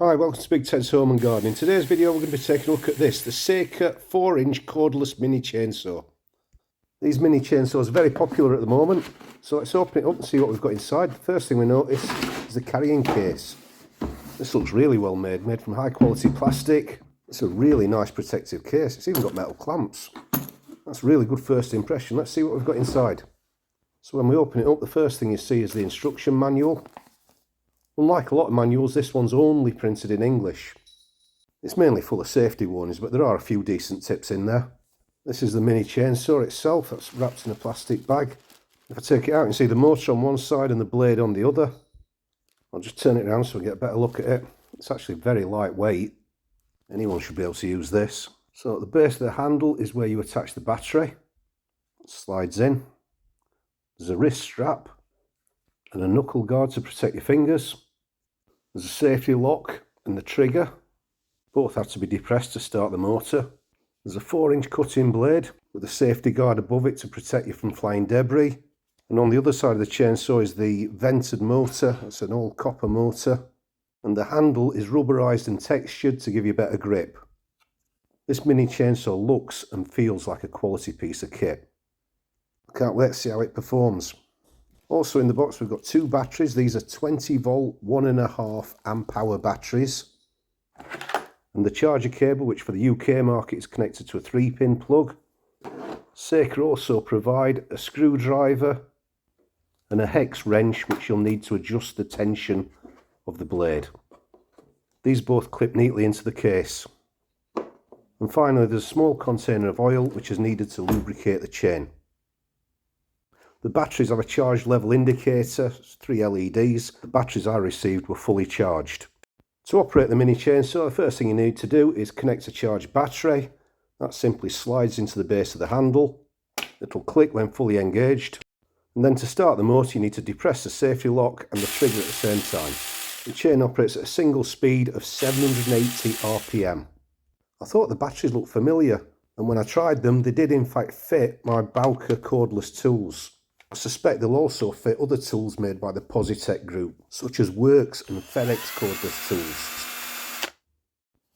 Hi, welcome to Big Ted's Home and Garden. In today's video we're going to be taking a look at this, the Seika 4-inch cordless mini chainsaw. These mini chainsaws are very popular at the moment, so let's open it up and see what we've got inside. The first thing we notice is the carrying case. This looks really well made from high quality plastic. It's a really nice protective case. It's even got metal clamps. That's a really good first impression. Let's see what we've got inside. So when we open it up, the first thing you see is the instruction manual. Unlike a lot of manuals, this one's only printed in English. It's mainly full of safety warnings, but there are a few decent tips in there. This is the mini chainsaw itself, that's wrapped in a plastic bag. If I take it out, you can see the motor on one side and the blade on the other. I'll just turn it around so we get a better look at it. It's actually very lightweight. Anyone should be able to use this. So at the base of the handle is where you attach the battery. It slides in. There's a wrist strap and a knuckle guard to protect your fingers. There's a safety lock and the trigger. Both have to be depressed to start the motor. There's a 4-inch cutting blade with a safety guard above it to protect you from flying debris. And on the other side of the chainsaw is the vented motor. It's an all copper motor. And the handle is rubberized and textured to give you better grip. This mini chainsaw looks and feels like a quality piece of kit. I can't wait to see how it performs. Also in the box we've got 2 batteries. These are 20 volt 1.5 amp hour batteries. And the charger cable, which for the UK market is connected to a 3-pin plug. Seika also provide a screwdriver and a hex wrench which you'll need to adjust the tension of the blade. These both clip neatly into the case. And finally there's a small container of oil which is needed to lubricate the chain. The batteries have a charge level indicator, 3 LEDs. The batteries I received were fully charged. To operate the mini chainsaw, the first thing you need to do is connect a charged battery. That simply slides into the base of the handle. It'll click when fully engaged. And then to start the motor, you need to depress the safety lock and the trigger at the same time. The chain operates at a single speed of 780 RPM. I thought the batteries looked familiar, and when I tried them, they did in fact fit my Bowker cordless tools. I suspect they'll also fit other tools made by the Positech group, such as Works and FedEx cordless tools.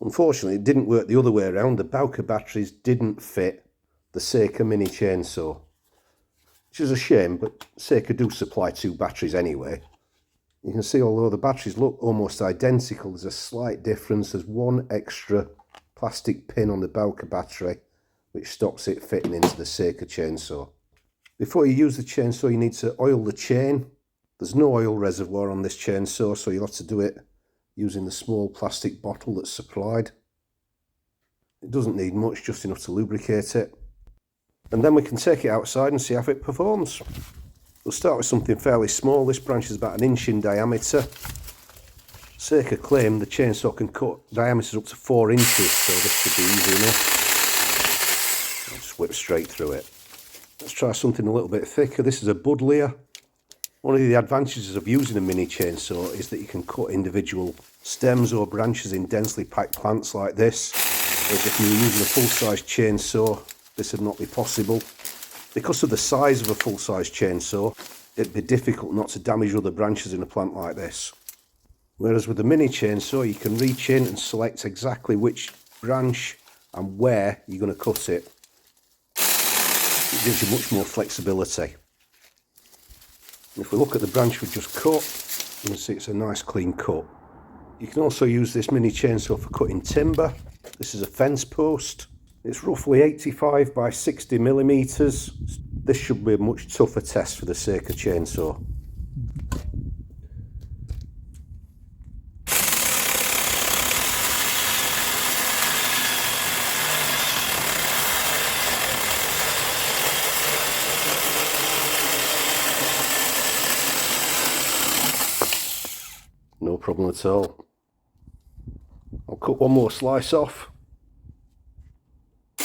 Unfortunately, it didn't work the other way around. The Bowker batteries didn't fit the Seika mini chainsaw, which is a shame, but Seika do supply 2 batteries anyway. You can see although the batteries look almost identical, there's a slight difference. There's one extra plastic pin on the Bowker battery, which stops it fitting into the Seika chainsaw. Before you use the chainsaw, you need to oil the chain. There's no oil reservoir on this chainsaw, so you'll have to do it using the small plastic bottle that's supplied. It doesn't need much, just enough to lubricate it. And then we can take it outside and see how it performs. We'll start with something fairly small. This branch is about 1 inch in diameter. Seika claim the chainsaw can cut diameters up to 4 inches, so this should be easy enough. I'll just whip straight through it. Let's try something a little bit thicker. This is a Budlier. One of the advantages of using a mini chainsaw is that you can cut individual stems or branches in densely packed plants like this. Whereas if you were using a full-size chainsaw, this would not be possible. Because of the size of a full-size chainsaw, it'd be difficult not to damage other branches in a plant like this. Whereas with the mini chainsaw, you can reach in and select exactly which branch and where you're going to cut it. It gives you much more flexibility. And if we look at the branch we just cut, you can see it's a nice clean cut. You can also use this mini chainsaw for cutting timber. This is a fence post. It's roughly 85 by 60 millimeters. This should be a much tougher test for the Seika chainsaw. No problem at all. I'll cut one more slice off. You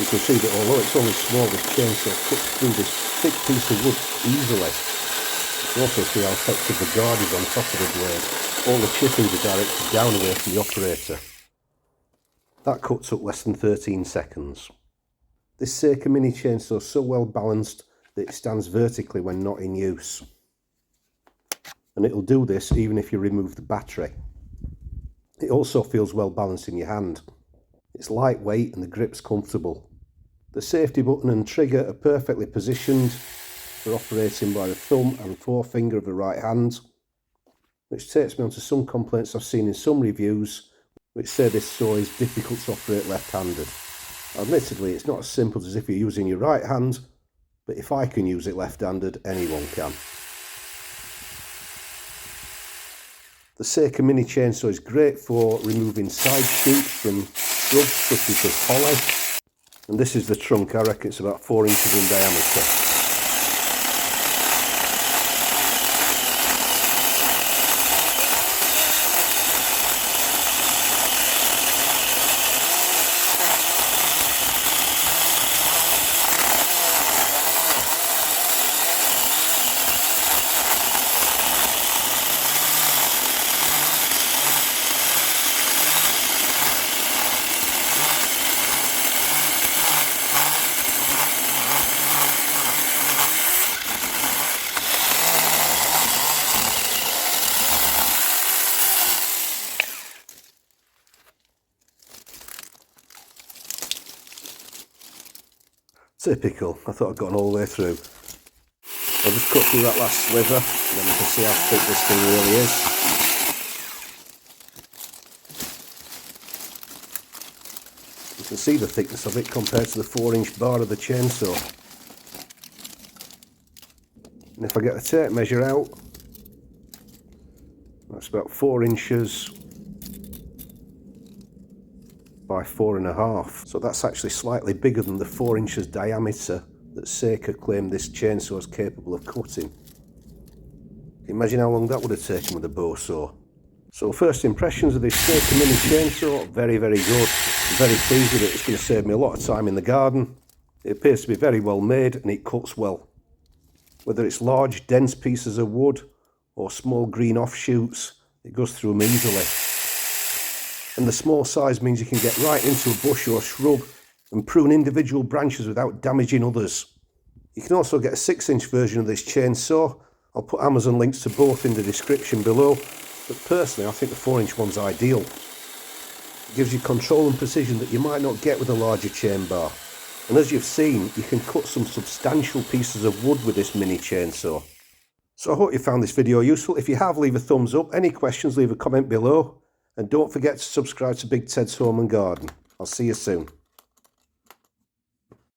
can see that although it's only small, this chainsaw cuts through this thick piece of wood easily. You can also see how effective the guard is on top of the blade. All the chippings are directed down away from the operator. That cut took less than 13 seconds. This Seika mini chainsaw is so well balanced that it stands vertically when not in use. and it'll do this even if you remove the battery. It also feels well balanced in your hand. It's lightweight and the grip's comfortable. The safety button and trigger are perfectly positioned for operating by the thumb and forefinger of the right hand, which takes me on to some complaints I've seen in some reviews which say this saw is difficult to operate left-handed. Admittedly, it's not as simple as if you're using your right hand, but if I can use it left-handed, anyone can. The Seika Mini Chainsaw is great for removing side shoots from shrubs such as this holly. And this is the trunk. I reckon it's about 4 inches in diameter. Typical. I thought I'd gotten all the way through. I'll just cut through that last sliver and then we can see how thick this thing really is. You can see the thickness of it compared to the 4-inch bar of the chainsaw. And if I get the tape measure out, that's about 4 inches by 4.5. So that's actually slightly bigger than the 4 inches diameter that Seika claimed this chainsaw is capable of cutting. Can you imagine how long that would have taken with a bow saw? So first impressions of this Seika Mini Chainsaw, very, very good. I'm very pleased with it. It's going to save me a lot of time in the garden. It appears to be very well made and it cuts well. Whether it's large, dense pieces of wood or small green offshoots, it goes through them easily. And the small size means you can get right into a bush or shrub and prune individual branches without damaging others. You can also get a 6-inch version of this chainsaw. I'll put Amazon links to both in the description below, but personally I think the 4-inch one's ideal. It gives you control and precision that you might not get with a larger chain bar. And as you've seen, you can cut some substantial pieces of wood with this mini chainsaw. So I hope you found this video useful. If you have, leave a thumbs up. Any questions, leave a comment below. And don't forget to subscribe to Big Ted's Home and Garden. I'll see you soon.